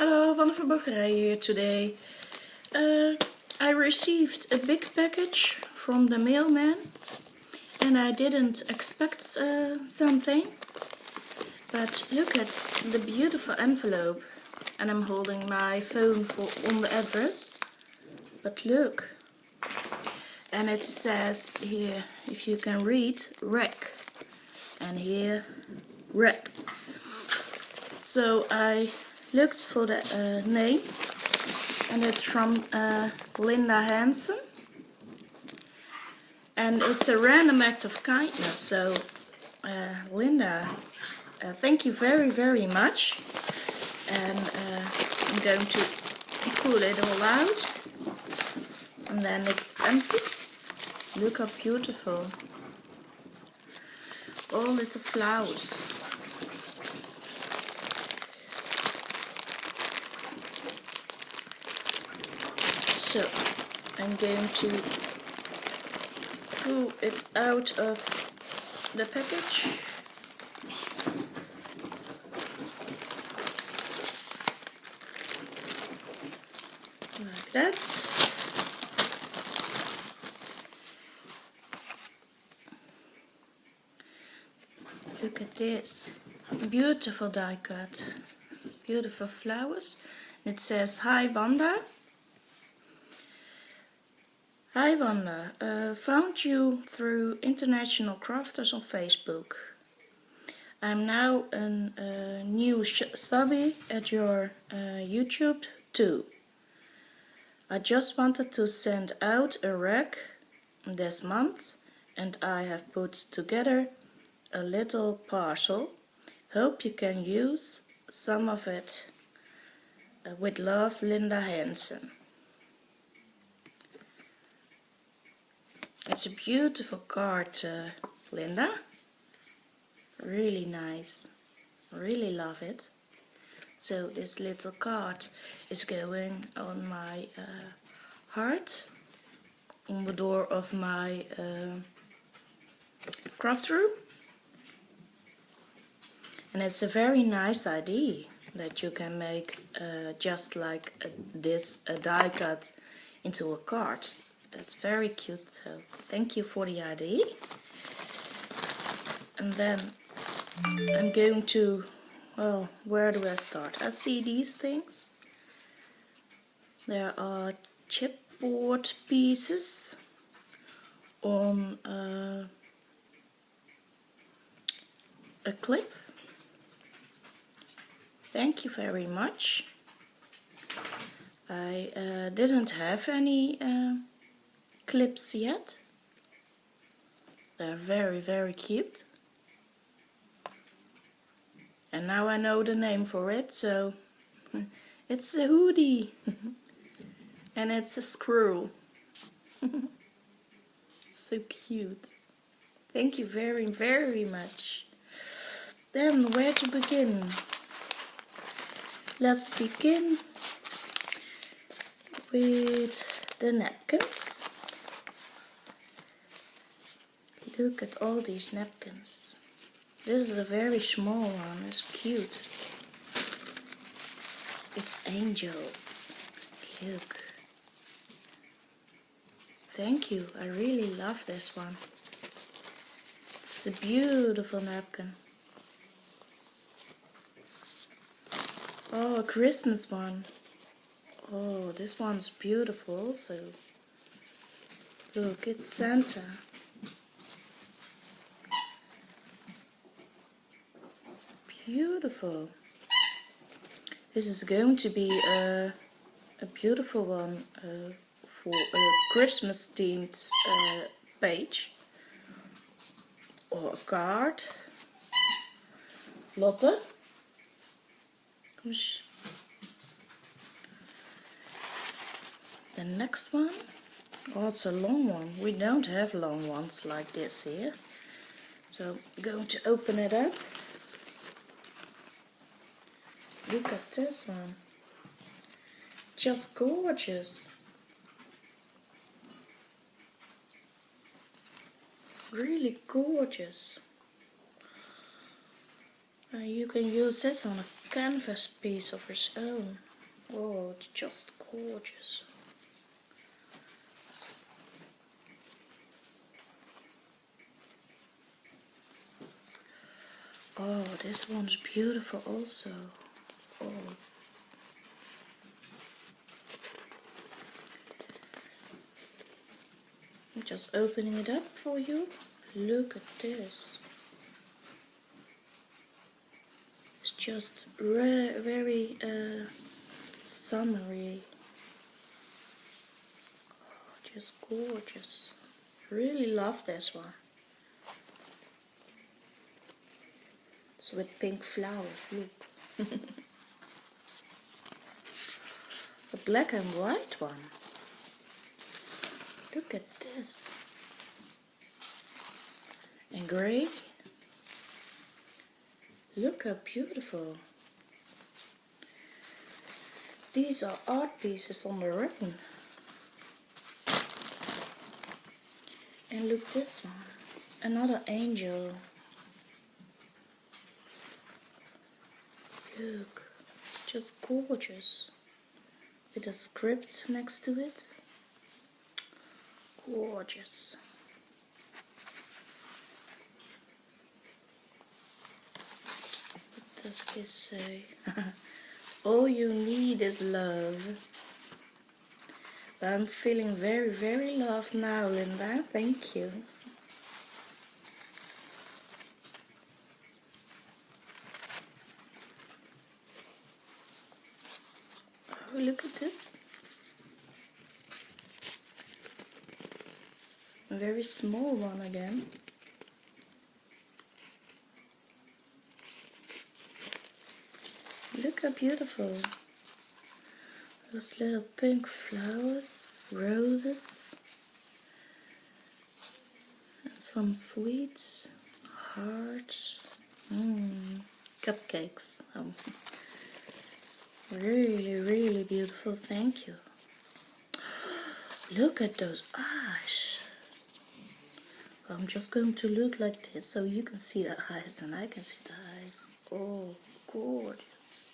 Hello, Wanne van Bakkerij here today. I received a big package from the mailman and I didn't expect something. But look at the beautiful envelope. And I'm holding my phone on the address. But look. And it says here, if you can read, REC. And here, REC. So I looked for the name, and it's from Linda Hansen, and it's a random act of kindness. So Linda, thank you very much, and I'm going to pull it all out, and then it's empty. Look how beautiful, all little flowers. So I'm going to pull it out of the package. Like that. Look at this. Beautiful die cut. Beautiful flowers. It says, "Hi Wanda. Hi Wanda, found you through International Crafters on Facebook. I'm now a new subby at your YouTube too. I just wanted to send out a REC this month and I have put together a little parcel. Hope you can use some of it. With love, Linda Hansen." It's a beautiful card, Linda. Really nice. Really love it. So this little card is going on my heart, on the door of my craft room. And it's a very nice idea that you can make just like a die cut into a card. That's very cute, so thank you for the idea. And then I'm going to, well, where do I start? I see these things. There are chipboard pieces on a clip. Thank you very much. I didn't have any clips yet. They're very cute. And now I know the name for it, so it's a hoodie. And it's a screw. So cute. Thank you very much. Then where to begin? Let's begin with the napkins. Look at all these napkins. This is a very small one, it's cute. It's angels. Look. Thank you, I really love this one. It's a beautiful napkin. Oh, a Christmas one. Oh, this one's beautiful also. Look, it's Santa. Beautiful. This is going to be a beautiful one for a Christmas themed page or a card. Lotte. The next one. Oh, it's a long one. We don't have long ones like this here. So I'm going to open it up. Look at this one. Just gorgeous. Really gorgeous. You can use this on a canvas piece of his own. Oh, it's just gorgeous. Oh, this one's beautiful also. Oh. I'm just opening it up for you. Look at this. It's just very summery. Oh, just gorgeous. Really love this one. It's with pink flowers, look. A black and white one. Look at this. And grey. Look how beautiful. These are art pieces on the ribbon. And look, this one. Another angel. Look, just gorgeous. With a script next to it. Gorgeous. What does this say? All you need is love. I'm feeling very loved now, Linda. Thank you. Oh, look at this. A very small one again. Look how beautiful. Those little pink flowers, roses, and some sweets, hearts, cupcakes. Really beautiful, thank you. Look at those eyes. I'm just going to look like this so you can see the eyes and I can see the eyes. Oh, gorgeous.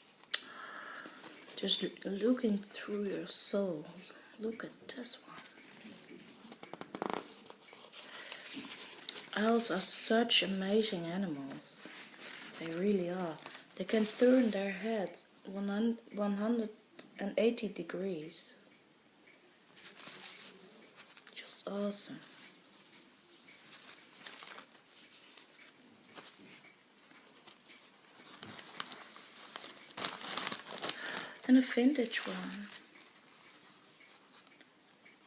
Just looking through your soul. Look at this one. Owls are such amazing animals. They really are. They can turn their heads 180 degrees. Just awesome. And a vintage one.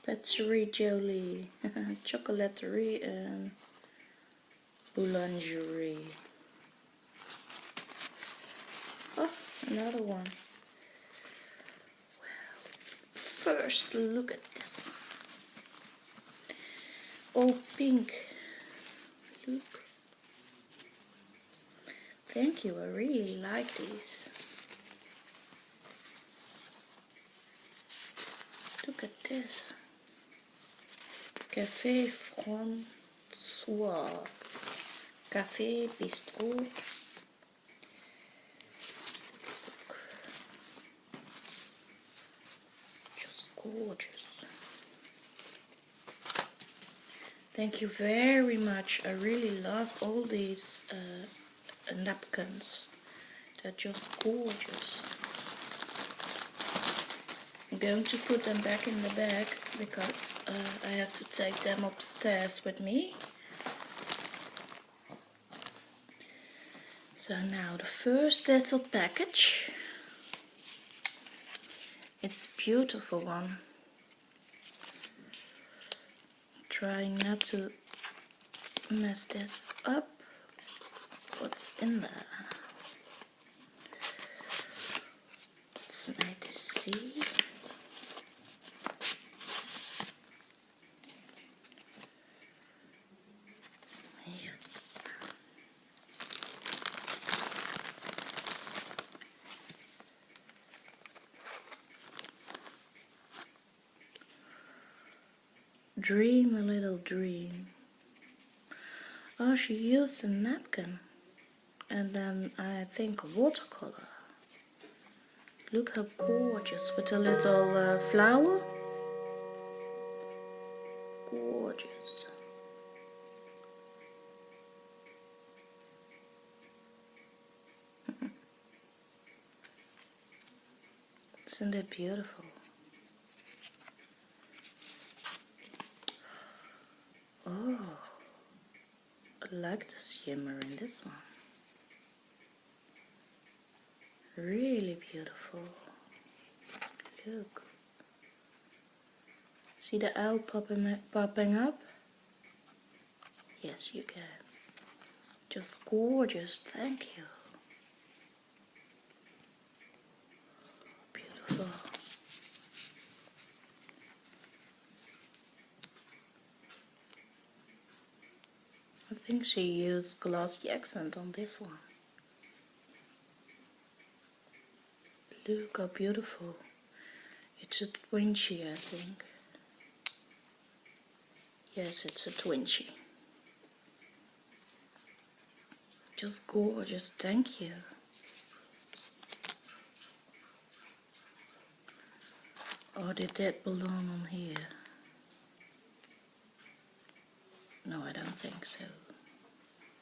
Patisserie Jolie, Chocolaterie and Boulangerie. Oh, another one. Well, first look at this one. All pink. Look. Thank you, I really like these. Look at this. Café François. Café Bistro. Look. Just gorgeous. Thank you very much. I really love all these napkins. They're just gorgeous. I'm going to put them back in the bag because I have to take them upstairs with me. So now the first little package. It's a beautiful one. Trying not to mess this up. What's in there? It's nice to see. Dream a little dream. Oh, she used a napkin and then I think a watercolor. Look how gorgeous with a little flower. Gorgeous. Isn't it beautiful? Oh, I like the shimmer in this one. Really beautiful. Look. See the owl popping up? Yes, you can. Just gorgeous, thank you. Beautiful. I think she used glossy accent on this one. Look how beautiful. It's a twinchy, I think. Yes, it's a twinchy. Just gorgeous, thank you. Oh, did that belong on here? No, I don't think so.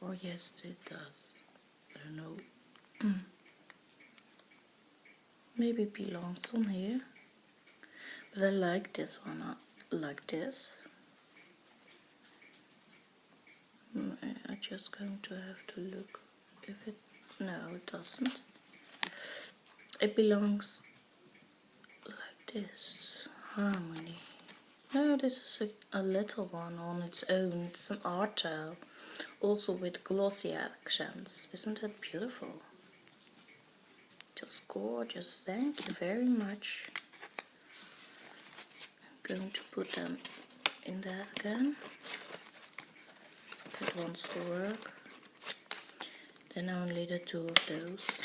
Oh yes, it does. I don't know. Maybe it belongs on here. But I like this one, like this. I'm just going to have to look if it... No, it doesn't. It belongs like this. Harmony. No, this is a little one on its own. It's an art tile. Also with glossy accents. Isn't that beautiful? Just gorgeous. Thank you very much. I'm going to put them in there again. That wants to work. Then only the two of those.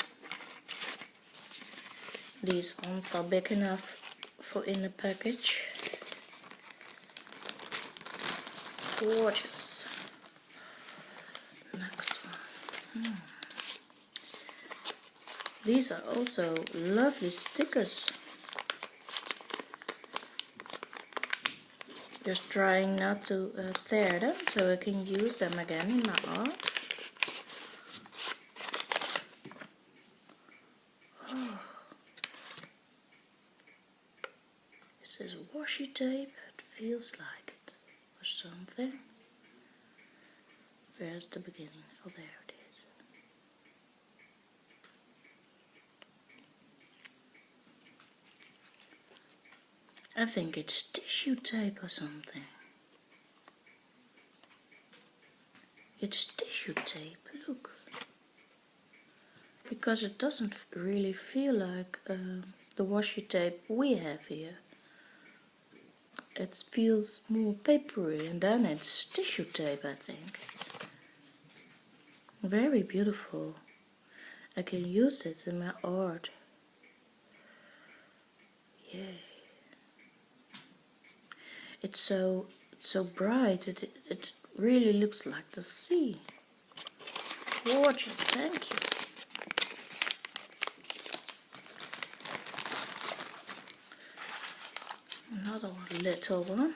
These ones are big enough for in the package. Gorgeous. Next one. These are also lovely stickers. Just trying not to tear them so I can use them again in my art. Oh. This is washi tape. It feels like it or something. Where's the beginning? Oh, there it is. I think it's tissue tape or something. It's tissue tape, look. Because it doesn't really feel like the washi tape we have here. It feels more papery, and then it's tissue tape, I think. Very beautiful. I can use it in my art. Yay. It's so bright, it really looks like the sea. Gorgeous, thank you. Another one, little one.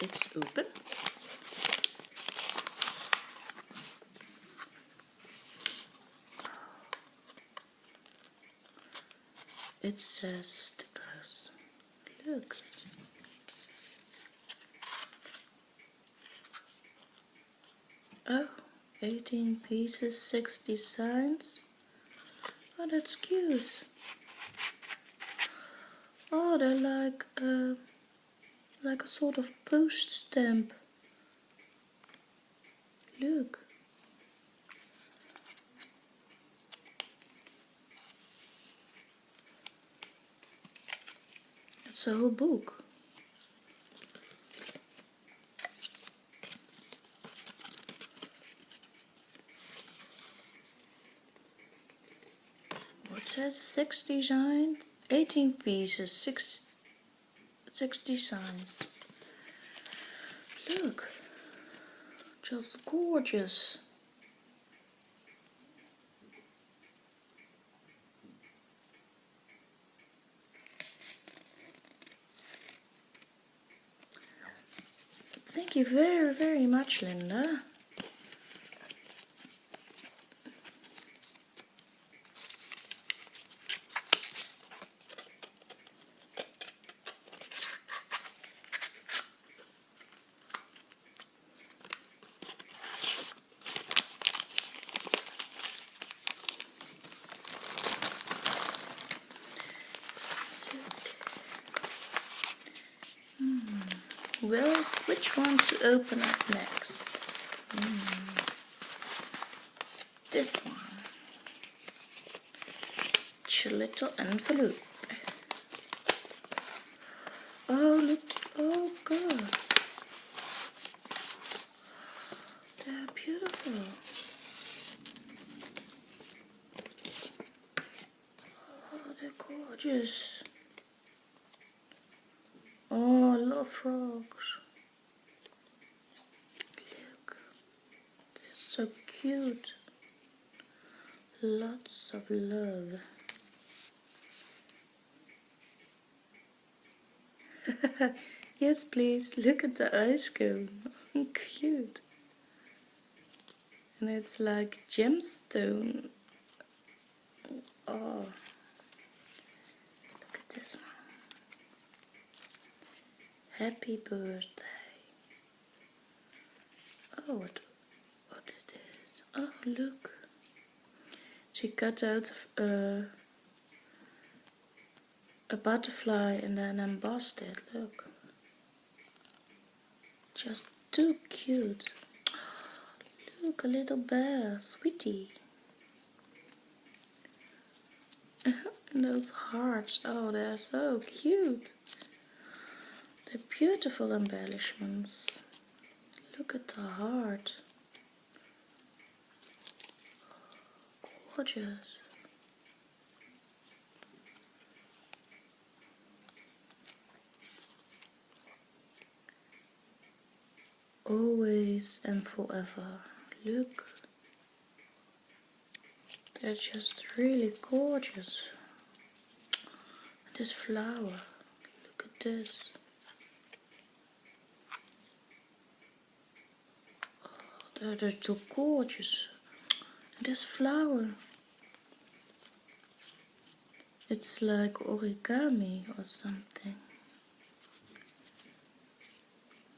It's open. It says stickers. Look. Oh, 18 pieces, 6 designs. Oh, that's cute. Oh, they're like a sort of post stamp. Look. It's a whole book. What's says 6 designs, 18 pieces, 6 designs. Look, just gorgeous. Thank you very, very much, Linda. Well, which one to open up next? This one. Little envelope. Oh, look. Oh, God. They're beautiful. Oh, they're gorgeous. Oh, I love frogs. Look. They're so cute. Lots of love. Yes, please. Look at the ice cone. Cute. And it's like gemstone. Oh. Look at this one. Happy birthday. Oh, what is this? Oh, look. She cut out a butterfly and then embossed it. Look. Just too cute. Look, a little bear, sweetie. And those hearts, oh, they're so cute. They're beautiful embellishments. Look at the heart. Gorgeous. Always and forever. Look. They're just really gorgeous. This flower. Look at this. Oh, they're so gorgeous. This flower. It's like origami or something.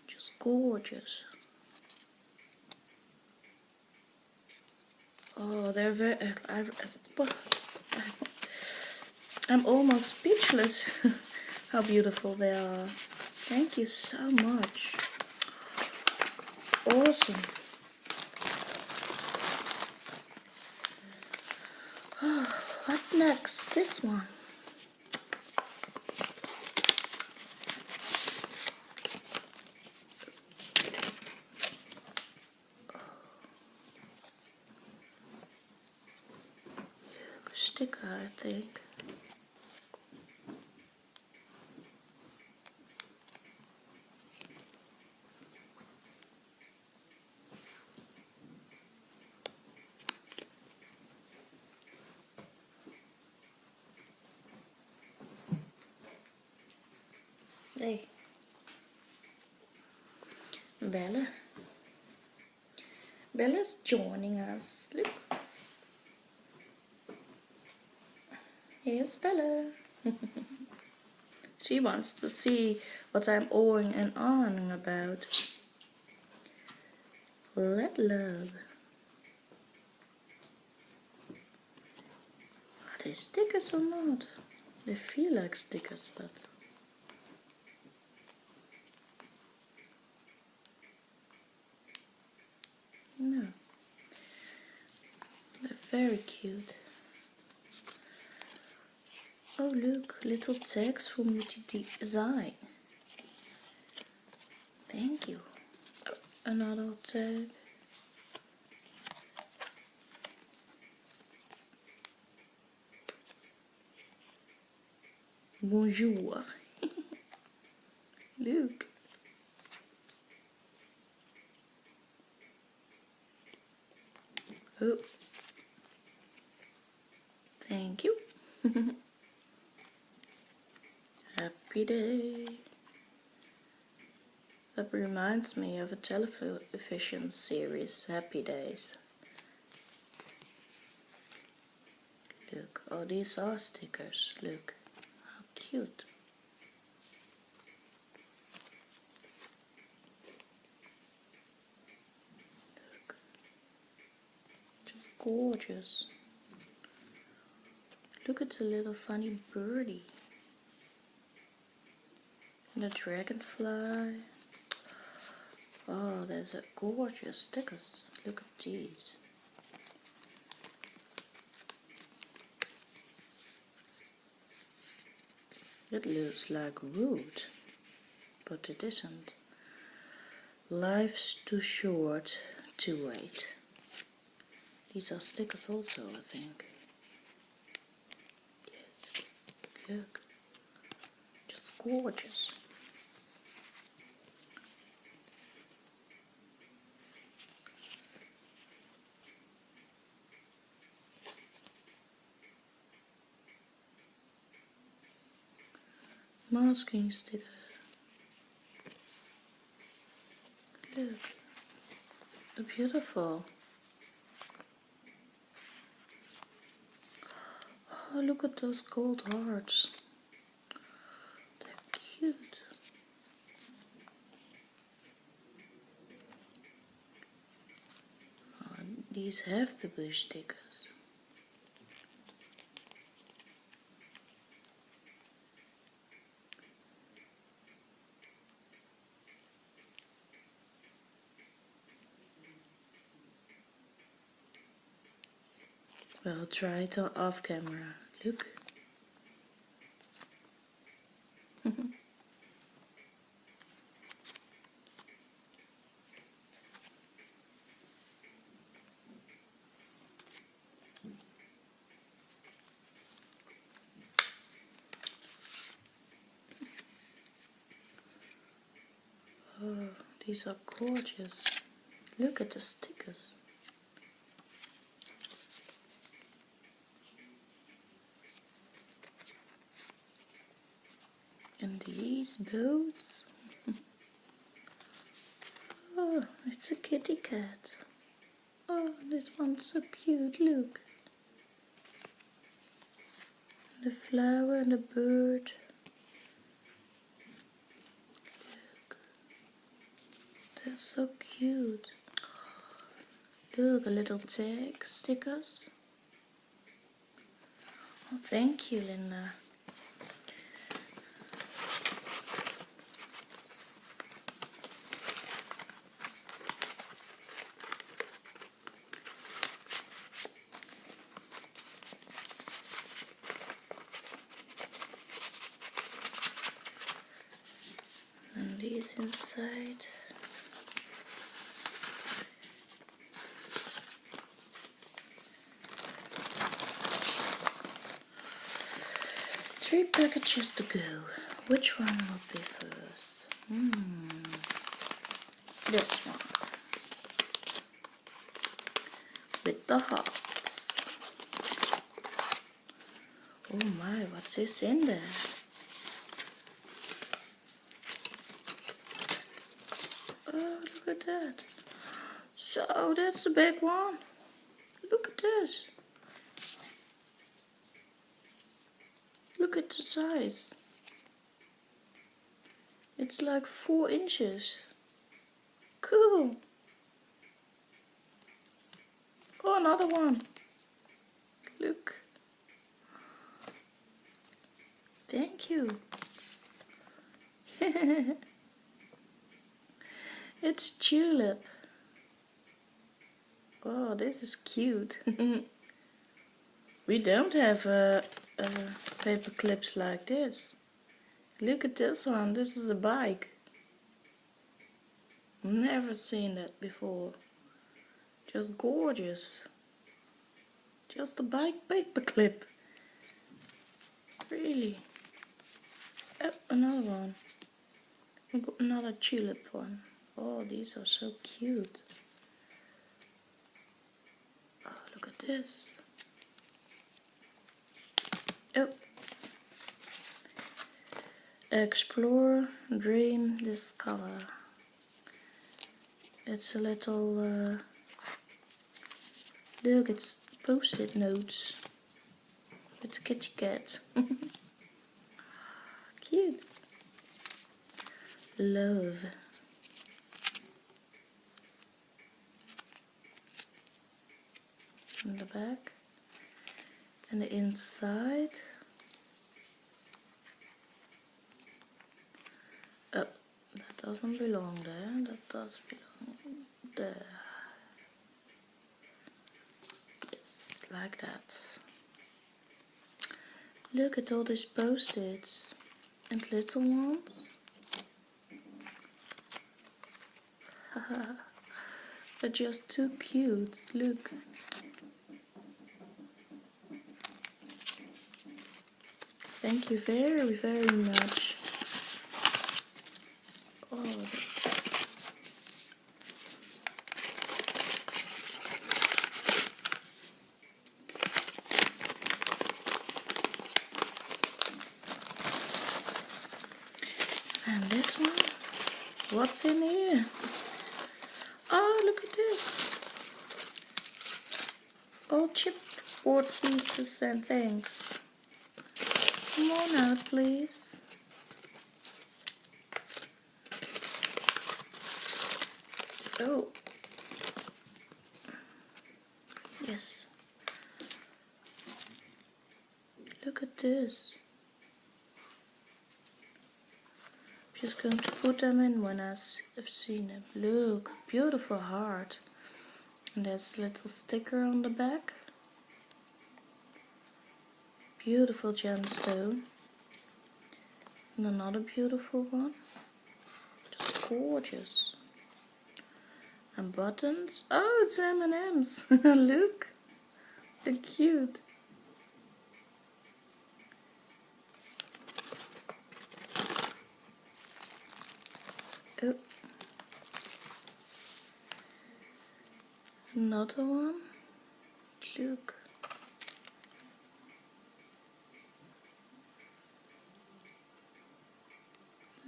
Just gorgeous. Oh, they're very... I'm almost speechless. How beautiful they are. Thank you so much. Awesome. What next? This one. Look, a sticker, I think. Hey, Bella. Bella's joining us. Look. Here's Bella. She wants to see what I'm oohing and ahhing about. Let love. Are they stickers or not? They feel like stickers, but... no. They're very cute. Oh look, little tags from the design. Thank you. Another tag. Bonjour. Look. Oh. Thank you. Happy day. That reminds me of a television series, Happy Days. Look, oh, these are stickers. Look, how cute. Look, just gorgeous. Look at the little funny birdie. And the dragonfly. Oh, there's a gorgeous stickers. Look at these. It looks like wood, but it isn't. Life's too short to wait. These are stickers also, I think. Yes. Look. Just gorgeous. Masking sticker. Look. They're beautiful. Oh, look at those gold hearts. They're cute. Oh, these have the bush stickers. Well, try it off camera. Look. Oh, these are gorgeous. Look at the stickers. And these bows. Oh, it's a kitty cat. Oh, this one's so cute, look. The flower and the bird. Look. They're so cute. Look, a little tag stickers. Oh, thank you, Linda. And these inside. Three packages to go. Which one will be first? This one. With the hearts. Oh my, what's this in there? Oh, look at that. So, that's a big one. Look at this. Look at the size. It's like 4 inches. Cool. Oh, another one. Look. Thank you. It's a tulip. Oh, this is cute. We don't have paper clips like this. Look at this one. This is a bike. Never seen that before. Just gorgeous. Just a bike paper clip. Really. Oh, another one. Another tulip one. Oh, these are so cute. Oh, look at this. Oh. Explore, dream, discover. It's a little, look, it's post-it notes. It's a kitty cat. Cute. Love. In the back. And the inside. Oh, that doesn't belong there. That does belong there. Yes, like that. Look at all these post-its. And little ones. Haha. They're just too cute. Look. Thank you very, very much. Oh, and this one? What's in here? Oh, look at this. All chipboard pieces and things. Come on out, please. Oh. Yes. Look at this. Just going to put them in when I've seen them. Look, beautiful heart. And there's a little sticker on the back. Beautiful gemstone. And another beautiful one. Just gorgeous. And buttons. Oh, it's M&M's. Look. They're cute. Oh. Another one. Look.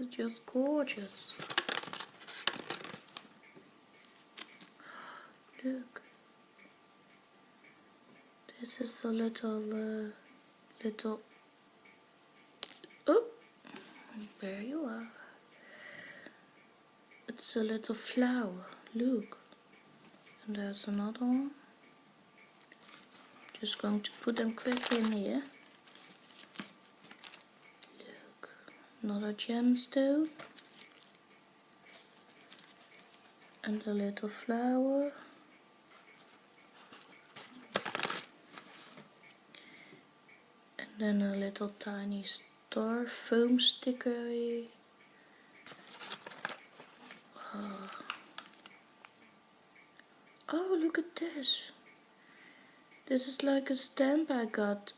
It's just gorgeous. Look. This is a little, oh, there you are. It's a little flower. Look. And there's another one. Just going to put them quick in here. Look. Another gemstone. And a little flower. And then a little tiny star foam sticker. Oh, look at this. This is like a stamp I got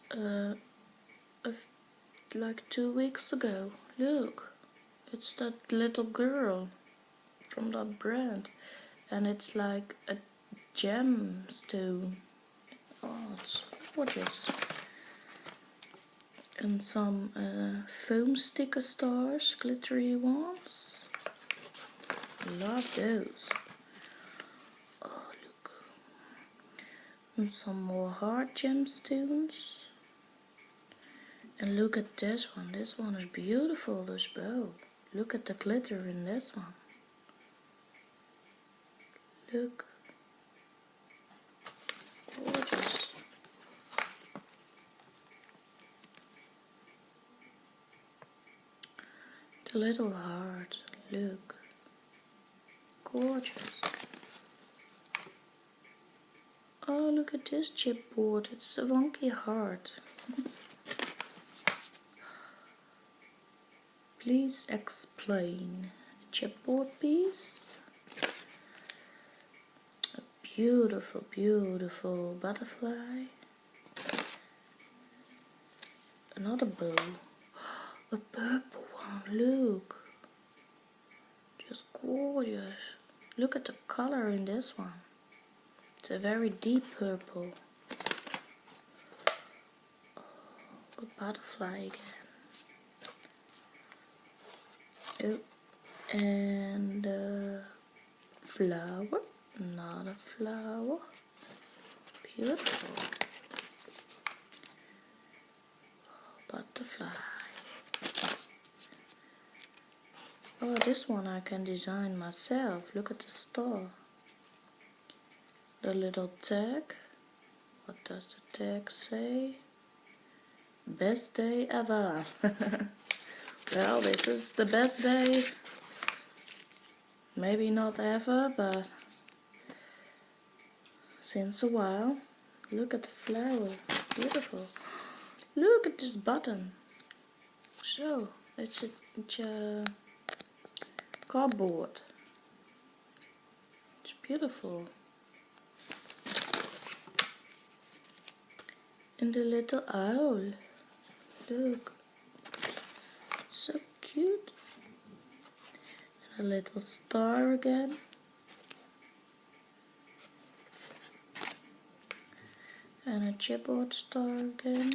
like 2 weeks ago. Look, it's that little girl from that brand. And it's like a gemstone. Oh, it's gorgeous. And some foam sticker stars, glittery ones. Love those. Oh, look. And some more hard gemstones. And look at this one. This one is beautiful as well. Look at the glitter in this one. Look. Gorgeous. The little heart. Look. Gorgeous. Oh, look at this chipboard. It's a wonky heart. Please explain. A chipboard piece. A beautiful, beautiful butterfly. Another bow. A purple look. Just gorgeous. Look at the color in this one. It's a very deep purple. A butterfly again. Oh, and a flower. Another flower. Beautiful. Butterfly. Oh, this one I can design myself. Look at the star. The little tag. What does the tag say? Best day ever. Well, this is the best day. Maybe not ever, but since a while. Look at the flower. Beautiful. Look at this button. So, it's a cardboard. It's beautiful. And the little owl. Look. So cute. And a little star again. And a chipboard star again.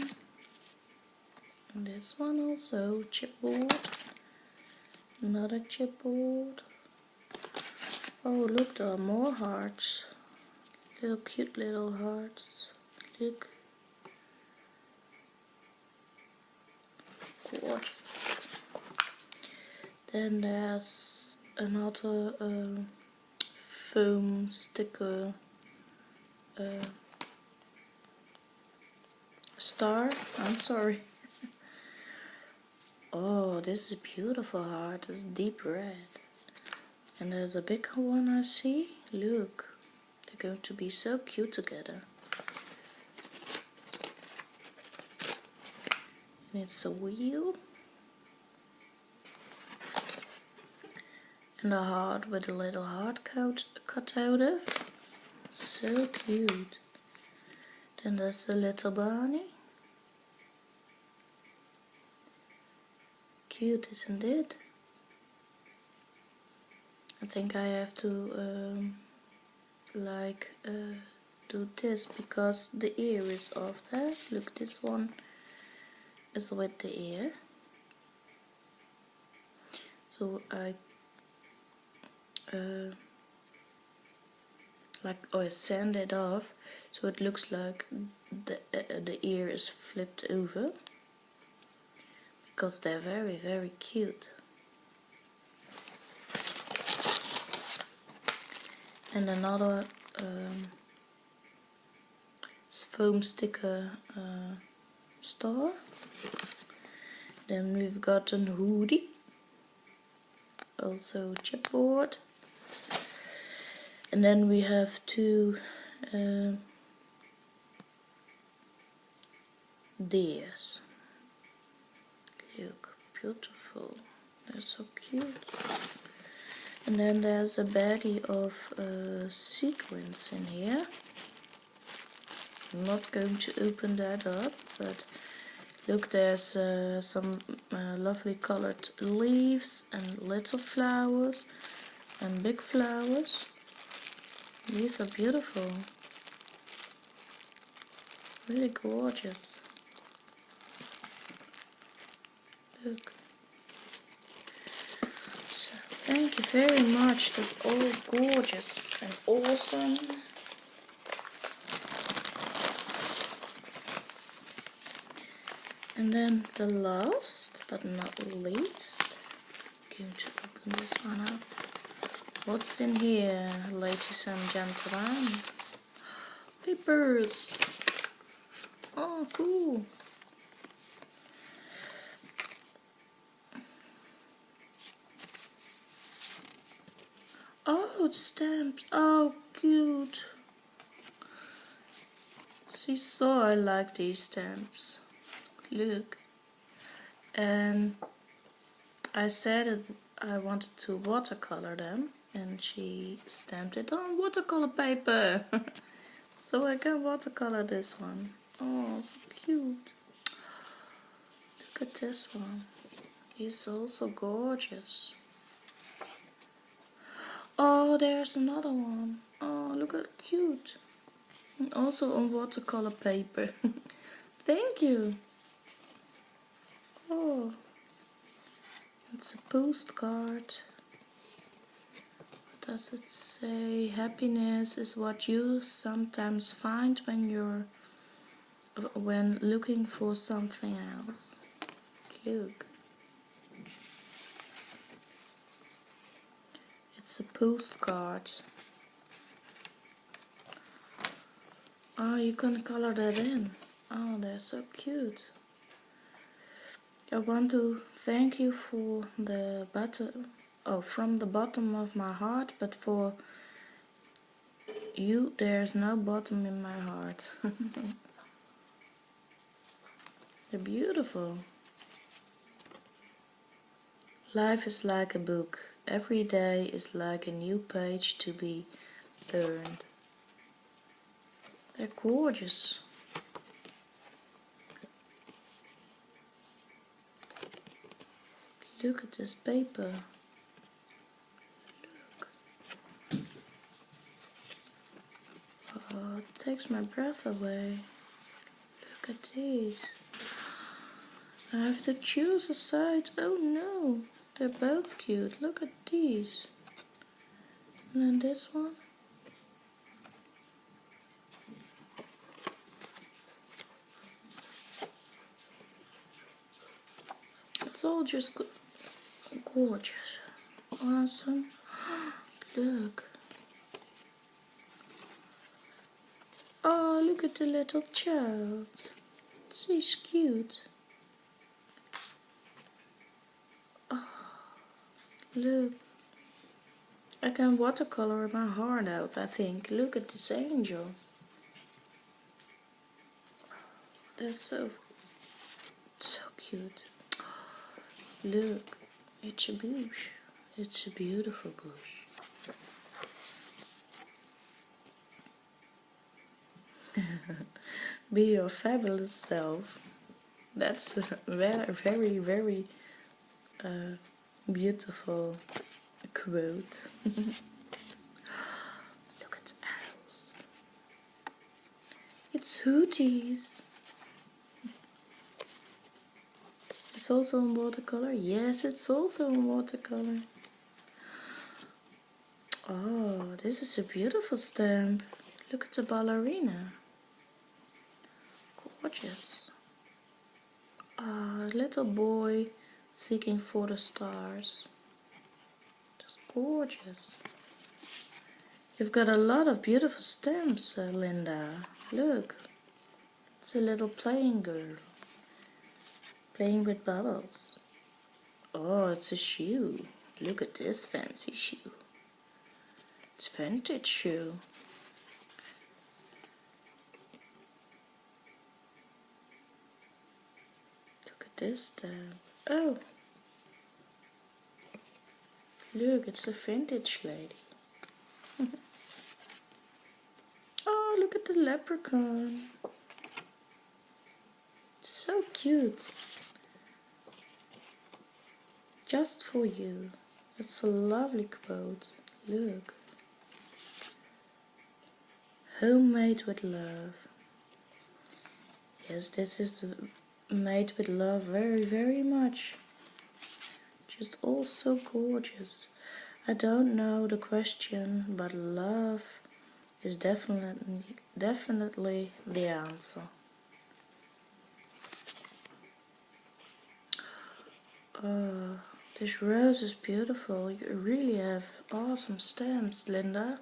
And this one also chipboard. Another chipboard. Oh, look, there are more hearts. Little cute little hearts. Look. Gorgeous. Then there's another foam sticker star. I'm sorry. Oh, this is a beautiful heart. It's deep red. And there's a big one I see. Look, they're going to be so cute together. And it's a wheel. And a heart with a little heart cut out of. So cute. Then there's the little bunny. Cute, isn't it? I think I have to do this because the ear is off there. Look, this one is with the ear. So I sand it off so it looks like the ear is flipped over, because they're very, very cute. And another foam sticker star. Then we've got a hoodie, also chipboard. And then we have two deers. Look, beautiful. They're so cute. And then there's a baggie of sequins in here. I'm not going to open that up, but look, there's some lovely colored leaves and little flowers and big flowers. These are beautiful. Really gorgeous. Look. So, thank you very much. That's all gorgeous and awesome. And then the last but not least, I'm going to open this one up. What's in here, ladies and gentlemen? Papers. Oh, cool. Oh, it's stamped. Oh, cute. See, so I like these stamps. Look. And I said that I wanted to watercolor them, and she stamped it on watercolor paper. So I can watercolor this one. Oh, so cute. Look at this one. He's also gorgeous. Oh, there's another one. Oh, look how cute. And also on watercolor paper. Thank you. Oh, it's a postcard. What does it say? Happiness is what you sometimes find when looking for something else. Look. It's a postcard. Oh, you can color that in. Oh, they're so cute. I want to thank you for the from the bottom of my heart, but for you, there's no bottom in my heart. They're beautiful. Life is like a book. Every day is like a new page to be turned. They're gorgeous. Look at this paper. Look. Oh, it takes my breath away. Look at these. I have to choose a side. Oh no, they're both cute. Look at these. And then this one. It's all just gorgeous. Awesome. Look. Oh, look at the little child. She's cute. Oh, look. I can watercolor my heart out, I think. Look at this angel. That's so cute. Look, it's a bush. It's a beautiful bush. Be your fabulous self. That's a very, very, very beautiful quote. Look at the owls. It's Hooties. It's also in watercolor. Yes, it's also in watercolor. Oh, this is a beautiful stamp. Look at the ballerina. Gorgeous. Ah, a little boy seeking for the stars. Just gorgeous. You've got a lot of beautiful stamps, Linda. Look, it's a little playing girl. Playing with bubbles. Oh, it's a shoe. Look at this fancy shoe. It's vintage shoe. Look at this stamp. Oh. Look, it's a vintage lady. Oh, look at the leprechaun. So cute. Just for you. It's a lovely quote. Look. Homemade with love. Yes, this is made with love very, very much. Just all so gorgeous. I don't know the question, but love is definitely the answer. Oh, this rose is beautiful. You really have awesome stamps, Linda.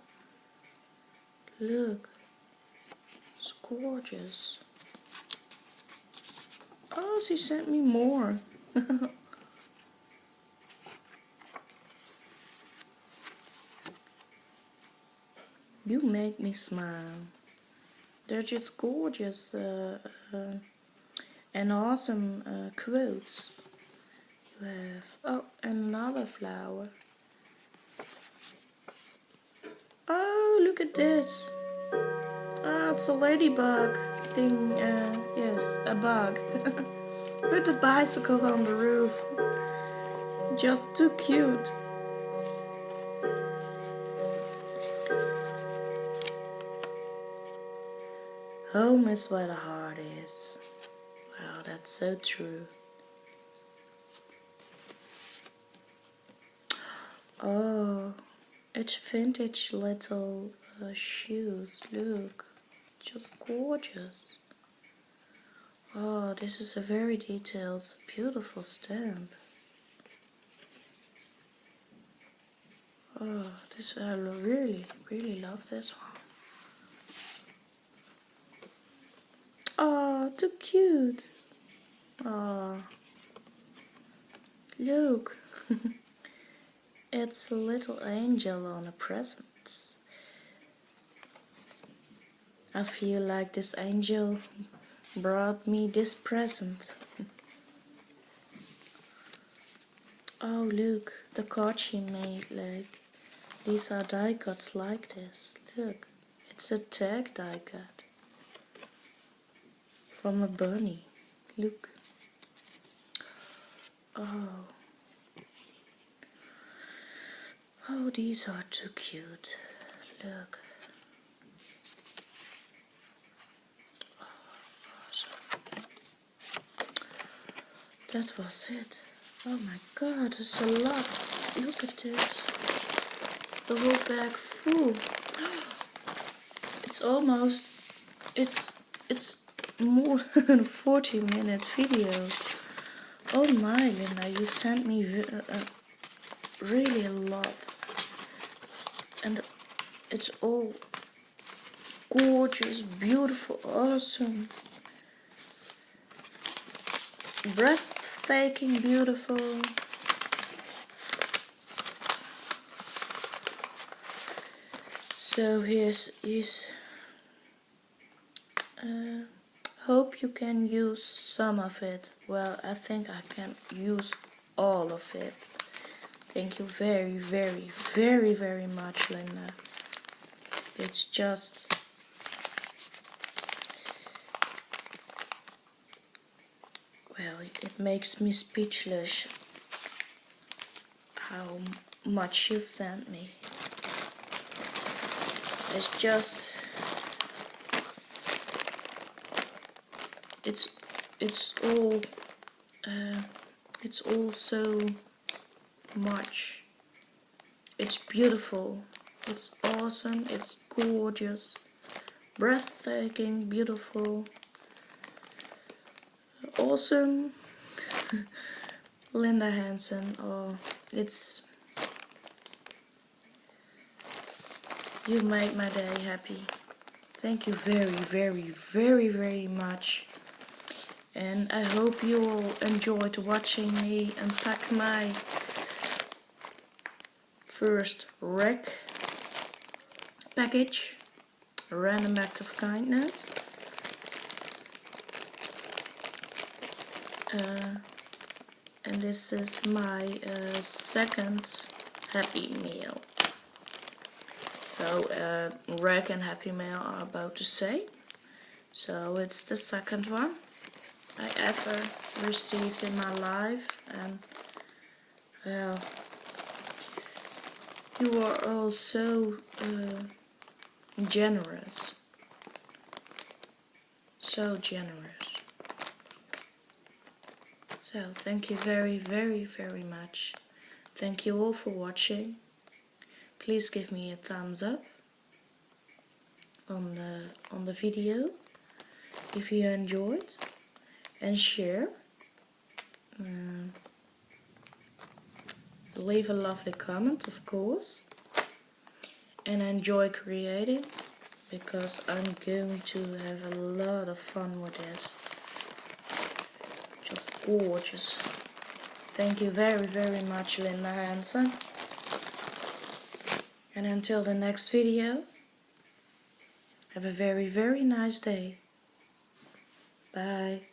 Look, it's gorgeous. Oh, she sent me more. You make me smile. They're just gorgeous and awesome quotes. You have, oh, another flower. Oh, look at this. Ah, it's a ladybug thing. Yes, a bug. With a bicycle on the roof. Just too cute. Home is where the heart is. Wow, that's so true. Oh, it's vintage little shoes. Look, just gorgeous. Oh, this is a very detailed, beautiful stamp. Oh, this I really, really love this one. Oh, too cute. Oh, look. It's a little angel on a present. I feel like this angel brought me this present. Oh, look, the card she made, like, these are die cuts like this. Look, it's a tag die cut from a bunny. Look. Oh. Oh, these are too cute. Look. Oh, awesome. That was it. Oh my god, there's a lot. Look at this. The whole bag full. It's almost, it's more than a 40-minute video. Oh my, Linda, you sent me really a lot. And it's all gorgeous, beautiful, awesome, breathtaking, beautiful. So here's hope you can use some of it. Well, I think I can use all of it. Thank you very, very, very, very much, Linda. It's just... well, it makes me speechless how much you sent me. It's just... it's all so much. It's beautiful, it's awesome, it's gorgeous, breathtaking, beautiful, awesome. Linda Hansen. Oh, it's... you make my day happy. Thank you very, very, very, very much. And I hope you all enjoyed watching me unpack my first rec package, a random act of kindness. And this is my second Happy Meal. So rec and Happy Meal are about to say. So it's the second one I ever received in my life, and well, you are all so generous, so generous. So thank you very, very, very much. Thank you all for watching. Please give me a thumbs up on the video if you enjoyed, and share. Leave a lovely comment, of course, and enjoy creating, because I'm going to have a lot of fun with it. Just gorgeous. Thank you very, very much, Linda Hansen. And until the next video, have a very, very nice day. Bye.